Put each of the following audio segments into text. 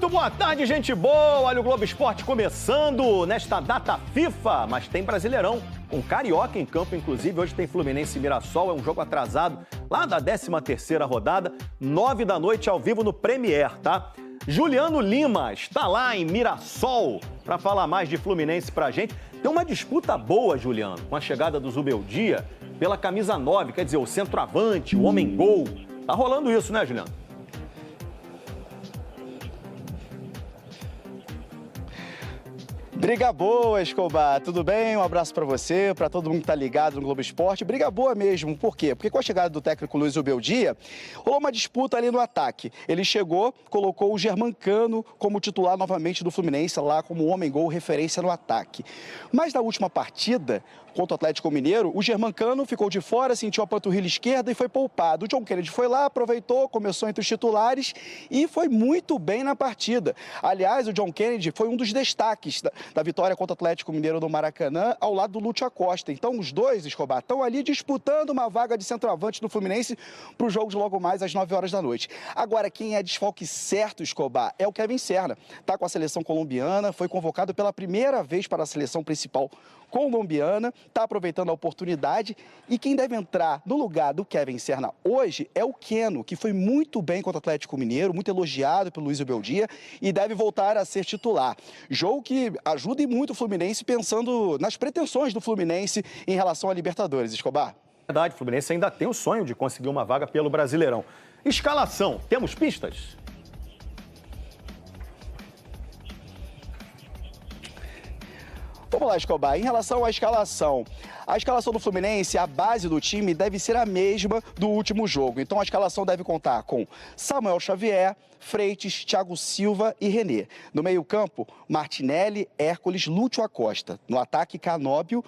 Muito boa tarde, gente boa. Olha o Globo Esporte começando nesta data FIFA, mas tem Brasileirão, com Carioca em campo, inclusive. Hoje tem Fluminense e Mirassol, é um jogo atrasado lá da 13ª rodada, 9 da noite ao vivo no Premier, tá? Juliano Lima está lá em Mirassol para falar mais de Fluminense pra gente. Tem uma disputa boa, Juliano, com a chegada do Zubeldia pela camisa 9, quer dizer, o centroavante, o homem-gol. Tá rolando isso, né, Juliano? Briga boa, Escobar. Tudo bem? Um abraço pra você, pra todo mundo que tá ligado no Globo Esporte. Briga boa mesmo. Por quê? Porque com a chegada do técnico Luiz Zubeldia, rolou uma disputa ali no ataque. Ele chegou, colocou o Germancano como titular novamente do Fluminense, lá como homem-gol, referência no ataque. Mas na última partida, contra o Atlético Mineiro, o Germancano ficou de fora, sentiu a panturrilha esquerda e foi poupado. O John Kennedy foi lá, aproveitou, começou entre os titulares e foi muito bem na partida. Aliás, o John Kennedy foi um dos destaques da vitória contra o Atlético Mineiro no Maracanã, ao lado do Lúcio Acosta. Então, os dois, Escobar, estão ali disputando uma vaga de centroavante do Fluminense para os jogos logo mais às 9 horas da noite. Agora, quem é desfalque certo, Escobar, é o Kevin Serna. Está com a seleção colombiana, foi convocado pela primeira vez para a seleção principal colombiana, está aproveitando a oportunidade, e quem deve entrar no lugar do Kevin Serna hoje é o Keno, que foi muito bem contra o Atlético Mineiro, muito elogiado pelo Luiz Zubeldia e deve voltar a ser titular. Jogo que ajuda e muito o Fluminense, pensando nas pretensões do Fluminense em relação à Libertadores, Escobar. Verdade, o Fluminense ainda tem o sonho de conseguir uma vaga pelo Brasileirão. Escalação, temos pistas? Vamos lá, Escobar. Em relação à escalação, a escalação do Fluminense, a base do time deve ser a mesma do último jogo. Então a escalação deve contar com Samuel Xavier, Freitas, Thiago Silva e René. No meio-campo, Martinelli, Hércules, Lúcio Acosta. No ataque, Canóbio.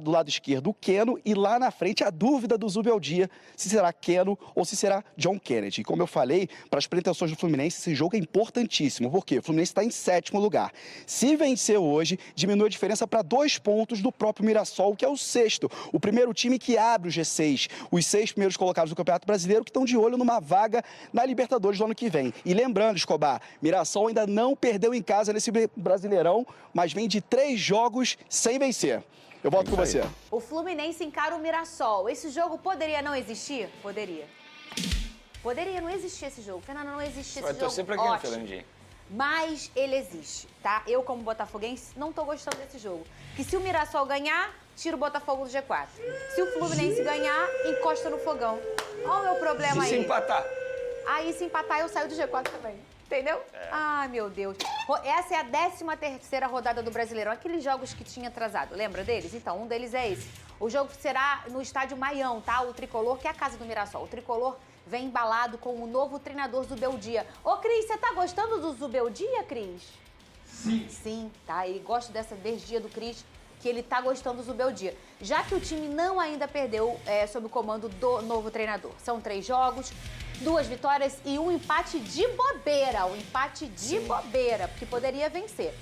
Do lado esquerdo, o Keno. E lá na frente, a dúvida do Zubeldia, se será Keno ou se será John Kennedy. E como eu falei, para as pretensões do Fluminense, esse jogo é importantíssimo. Por quê? O Fluminense está em 7º lugar. Se vencer hoje, diminui a diferença para 2 pontos do próprio Mirassol, que é o 6º. O primeiro time que abre o G6. Os 6 primeiros colocados do Campeonato Brasileiro que estão de olho numa vaga na Libertadores do ano que vem. E lembrando, Escobar, Mirassol ainda não perdeu em casa nesse Brasileirão, mas vem de 3 jogos sem vencer. Eu volto com você. O Fluminense encara o Mirassol. Esse jogo poderia não existir? Poderia. Poderia não existir esse jogo. Fernanda, não existe esse jogo. Vai torcer pra quem, Fernandinho? Mas ele existe, tá? Eu, como botafoguense, não tô gostando desse jogo. Que se o Mirassol ganhar, tira o Botafogo do G4. Se o Fluminense ganhar, encosta no fogão. Olha o meu problema aí. E se empatar? Aí, se empatar, eu saio do G4 também. Entendeu? É. Ai, meu Deus. Essa é a 13ª rodada do Brasileirão. Aqueles jogos que tinha atrasado. Lembra deles? Então, um deles é esse. O jogo será no estádio Maião, tá? O Tricolor, que é a casa do Mirassol. O Tricolor vem embalado com o novo treinador Zubeldia. Ô, Cris, você tá gostando do Zubeldia, Cris? Sim. Sim, tá? E gosto dessa energia do Cris, que ele tá gostando do Zubeldia. Já que o time não ainda perdeu sob o comando do novo treinador. São 3 jogos, 2 vitórias e um empate de bobeira. Um empate de bobeira, porque poderia vencer.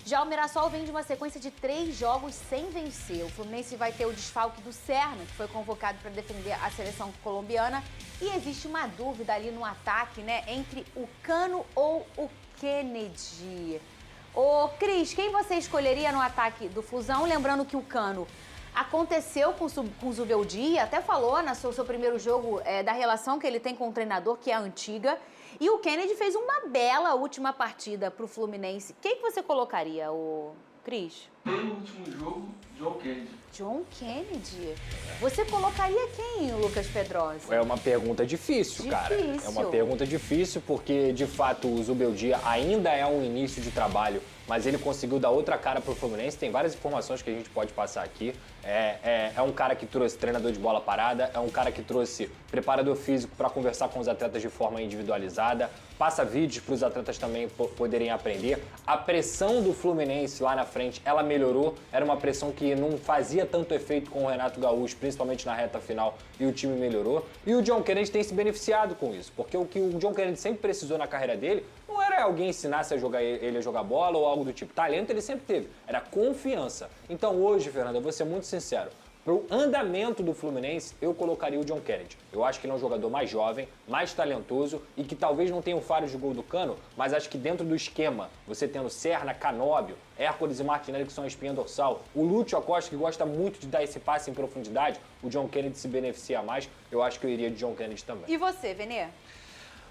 Já o Mirassol vem de uma sequência de 3 jogos sem vencer. O Fluminense vai ter o desfalque do Serna, que foi convocado para defender a seleção colombiana. E existe uma dúvida ali no ataque, né, entre o Cano ou o Kennedy. Ô, Cris, quem você escolheria no ataque do Flusão? Lembrando que o Cano aconteceu com o Zubeldia, até falou no seu primeiro jogo da relação que ele tem com o treinador, que é a antiga. E o Kennedy fez uma bela última partida pro Fluminense. Quem que você colocaria, o Cris? Pelo último jogo, John Kennedy. John Kennedy? Você colocaria quem, Lucas Pedrosa? É uma pergunta difícil, cara. É uma pergunta difícil porque, de fato, o Zubeldia ainda é um início de trabalho, mas ele conseguiu dar outra cara pro Fluminense. Tem várias informações que a gente pode passar aqui. É um cara que trouxe treinador de bola parada, é um cara que trouxe preparador físico para conversar com os atletas de forma individualizada, passa vídeos para os atletas também poderem aprender. A pressão do Fluminense lá na frente, ela melhorou. Era uma pressão que não fazia tanto efeito com o Renato Gaúcho, principalmente na reta final, e o time melhorou. E o John Kennedy tem se beneficiado com isso, porque o que o John Kennedy sempre precisou na carreira dele não era alguém ensinasse ele a jogar bola ou algo do tipo. Talento ele sempre teve, era confiança. Então hoje, Fernanda, eu vou ser muito sincero, Pro andamento do Fluminense, eu colocaria o John Kennedy. Eu acho que ele é um jogador mais jovem, mais talentoso e que talvez não tenha o faro de gol do Cano, mas acho que dentro do esquema, você tendo Serna, Canóbio, Hércules e Martinelli, que são a espinha dorsal, o Lúcio Acosta, que gosta muito de dar esse passe em profundidade, o John Kennedy se beneficia mais, eu acho que eu iria de John Kennedy também. E você, Venê?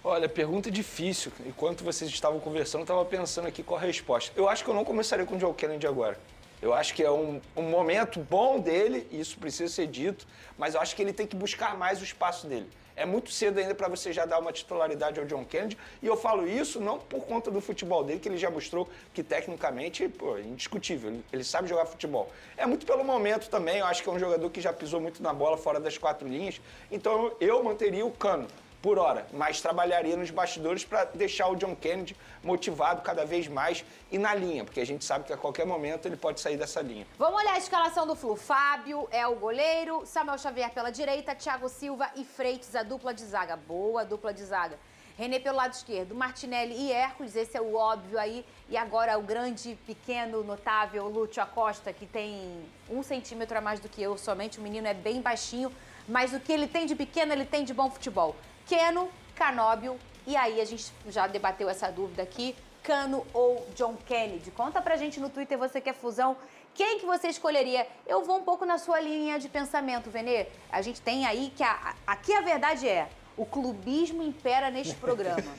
Olha, pergunta difícil. Enquanto vocês estavam conversando, eu estava pensando aqui qual a resposta. Eu acho que eu não começaria com o John Kennedy agora. Eu acho que é um momento bom dele, e isso precisa ser dito, mas eu acho que ele tem que buscar mais o espaço dele. É muito cedo ainda para você já dar uma titularidade ao John Kennedy, e eu falo isso não por conta do futebol dele, que ele já mostrou que tecnicamente, pô, é indiscutível, ele sabe jogar futebol. É muito pelo momento também, eu acho que é um jogador que já pisou muito na bola fora das 4 linhas, então eu manteria o Cano por hora, mas trabalharia nos bastidores para deixar o John Kennedy motivado cada vez mais e na linha, porque a gente sabe que a qualquer momento ele pode sair dessa linha. Vamos olhar a escalação do Flu. Fábio é o goleiro, Samuel Xavier pela direita, Thiago Silva e Freitas, a dupla de zaga. Boa dupla de zaga. René pelo lado esquerdo, Martinelli e Hércules, esse é o óbvio aí. E agora o grande, pequeno, notável Lúcio Acosta, que tem 1 centímetro a mais do que eu somente. O menino é bem baixinho, mas o que ele tem de pequeno, ele tem de bom futebol. Keno, Canóbio, e aí a gente já debateu essa dúvida aqui, Cano ou John Kennedy. Conta pra gente no Twitter, você que é fusão, quem que você escolheria? Eu vou um pouco na sua linha de pensamento, Venê. A gente tem aí que aqui a verdade é, o clubismo impera neste programa,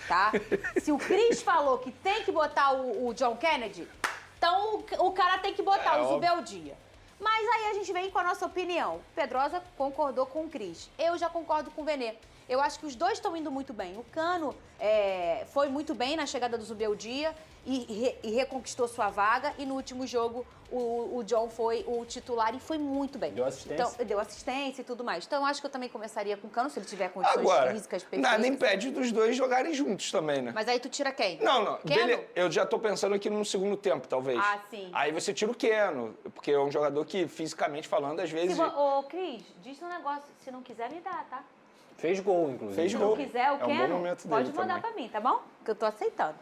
tá? Se o Cris falou que tem que botar o John Kennedy, então o cara tem que botar o Zubeldia. Mas aí a gente vem com a nossa opinião. Pedrosa concordou com o Cris. Eu já concordo com o Venê. Eu acho que os dois estão indo muito bem. O Cano foi muito bem na chegada do Zubeldia e reconquistou sua vaga. E no último jogo, o John foi o titular e foi muito bem. Deu assistência. Então, deu assistência e tudo mais. Então, eu acho que eu também começaria com o Cano, se ele tiver condições físicas perfeitas. Nada impede dos dois jogarem juntos também, né? Mas aí tu tira quem? Não. Keno? Eu já tô pensando aqui no segundo tempo, talvez. Ah, sim. Aí você tira o Keno, porque é um jogador que, fisicamente falando, às vezes... Ô, Cris, diz um negócio. Se não quiser, me dá, tá? Fez gol, inclusive. Fez Se gol. não quiser, o É um bom Keno, momento pode dele mandar também. pra mim, tá bom? Que eu tô aceitando.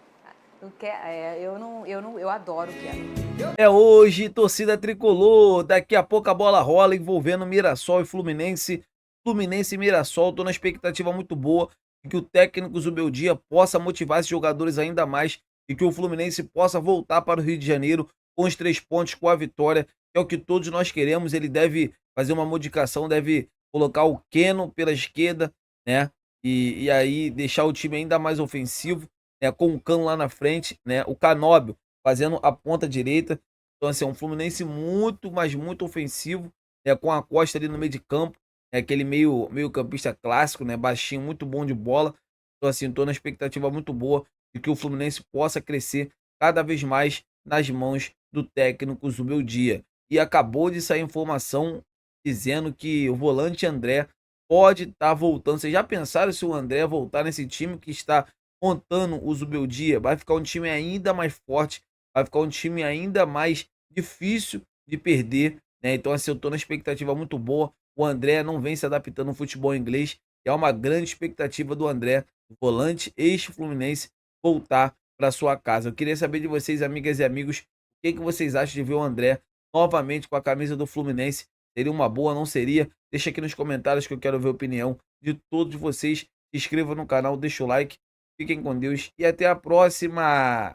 Eu adoro o Keno. É hoje, torcida tricolor. Daqui a pouco a bola rola envolvendo Mirassol e Fluminense. Fluminense e Mirassol. Tô na expectativa muito boa de que o técnico Zubeldia possa motivar esses jogadores ainda mais e que o Fluminense possa voltar para o Rio de Janeiro com os 3 pontos, com a vitória, que é o que todos nós queremos. Ele deve fazer uma modificação, deve colocar o Keno pela esquerda, né? E aí deixar o time ainda mais ofensivo, né? Com o Cano lá na frente, né? O Canóbio fazendo a ponta direita. Então, assim, é um Fluminense muito, mas muito ofensivo, né? Com a Costa ali no meio de campo, né? Aquele meio campista clássico, né? Baixinho, muito bom de bola. Então, assim, tô na expectativa muito boa de que o Fluminense possa crescer cada vez mais nas mãos do técnico Zubeldia. E acabou de sair informação dizendo que o volante André pode estar voltando. Vocês já pensaram se o André voltar nesse time que está montando o Zubeldia? Vai ficar um time ainda mais forte, vai ficar um time ainda mais difícil de perder, né? Então, assim, eu tô na expectativa muito boa. O André não vem se adaptando ao futebol inglês. É uma grande expectativa do André, volante ex-Fluminense, voltar para sua casa. Eu queria saber de vocês, amigas e amigos, o que vocês acham de ver o André novamente com a camisa do Fluminense? Seria uma boa, não seria? Deixa aqui nos comentários que eu quero ver a opinião de todos vocês. Se inscreva no canal, deixa o like. Fiquem com Deus e até a próxima!